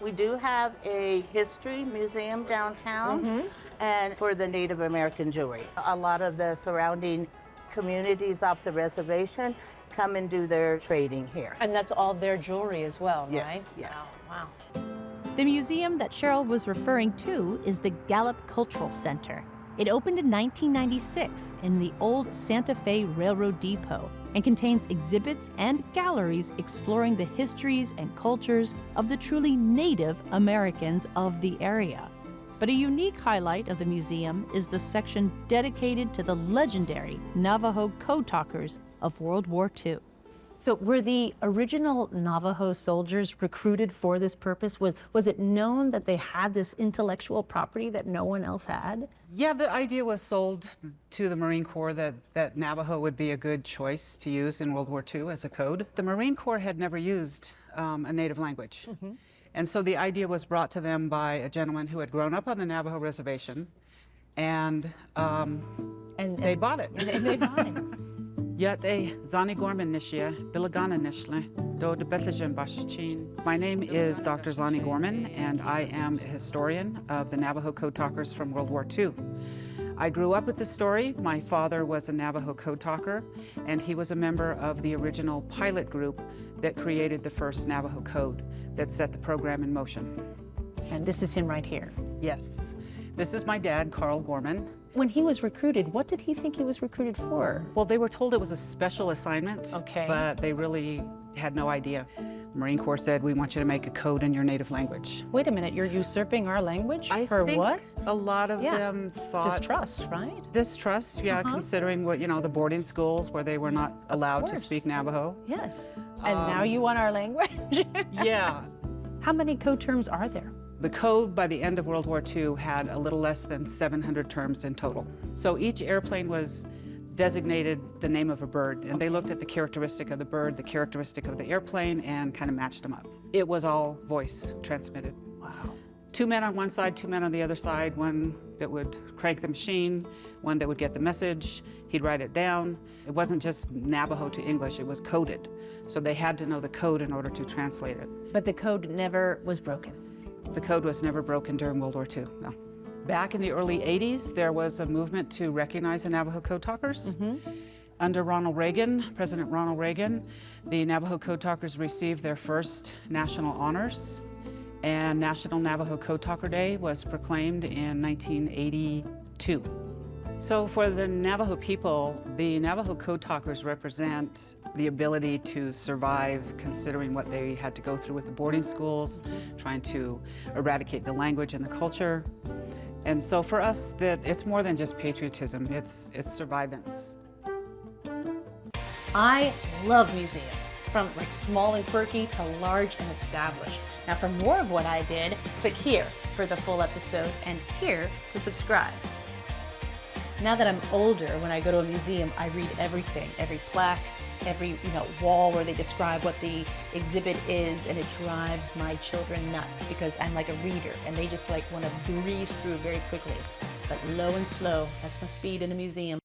We do have a history museum downtown, and for the Native American jewelry. A lot of the surrounding communities off the reservation come and do their trading here. And that's all their jewelry as well, right? Yes, yes. Wow. The museum that Cheryl was referring to is the Gallup Cultural Center. It opened in 1996 in the old Santa Fe Railroad Depot and contains exhibits and galleries exploring the histories and cultures of the truly Native Americans of the area. But a unique highlight of the museum is the section dedicated to the legendary Navajo Code Talkers of World War II. So were the original Navajo soldiers recruited for this purpose? Was it known that they had this intellectual property that no one else had? Yeah, the idea was sold to the Marine Corps that Navajo would be a good choice to use in World War II as a code. The Marine Corps had never used a native language. And so the idea was brought to them by a gentleman who had grown up on the Navajo reservation, and they bought it. And they bought it. Yate Zonnie Gorman nishia, Bilagana nishle, do de Bethlehem Bashichin. My name is Dr. Zonnie Gorman, and I am a historian of the Navajo Code Talkers from World War II. I grew up with this story. My father was a Navajo Code Talker, and he was a member of the original pilot group that created the first Navajo Code that set the program in motion. And this is him right here. Yes, this is my dad, Carl Gorman. When he was recruited, what did he think he was recruited for? Well, they were told it was a special assignment, Okay. but they really had no idea. The Marine Corps said, we want you to make a code in your native language. Wait a minute, you're usurping our language? I for think what? a lot of Yeah. them thought... Distrust, right? Distrust, yeah, considering what, the boarding schools where they were not allowed to course. speak Navajo. Yes. And now you want our language? Yeah. How many code terms are there? The code by the end of World War II had a little less than 700 terms in total. So each airplane was designated the name of a bird, and they looked at the characteristic of the bird, the characteristic of the airplane, and kind of matched them up. It was all voice transmitted. Wow. 2 men on one side, 2 men on the other side, one that would crank the machine, one that would get the message, he'd write it down. It wasn't just Navajo to English, it was coded. So they had to know the code in order to translate it. But the code never was broken. The code was never broken during World War II, no. Back in the early 80s, there was a movement to recognize the Navajo Code Talkers. Under Ronald Reagan, President Ronald Reagan, the Navajo Code Talkers received their first national honors, and National Navajo Code Talker Day was proclaimed in 1982. So for the Navajo people, the Navajo Code Talkers represent the ability to survive considering what they had to go through with the boarding schools, trying to eradicate the language and the culture. And so for us, that it's more than just patriotism, it's survivance. I love museums, from like small and quirky to large and established. Now for more of what I did, click here for the full episode and here to subscribe. Now that I'm older, when I go to a museum, I read everything, every plaque, every wall where they describe what the exhibit is, and it drives my children nuts because I'm like a reader and they just like want to breeze through very quickly. But low and slow, that's my speed in a museum.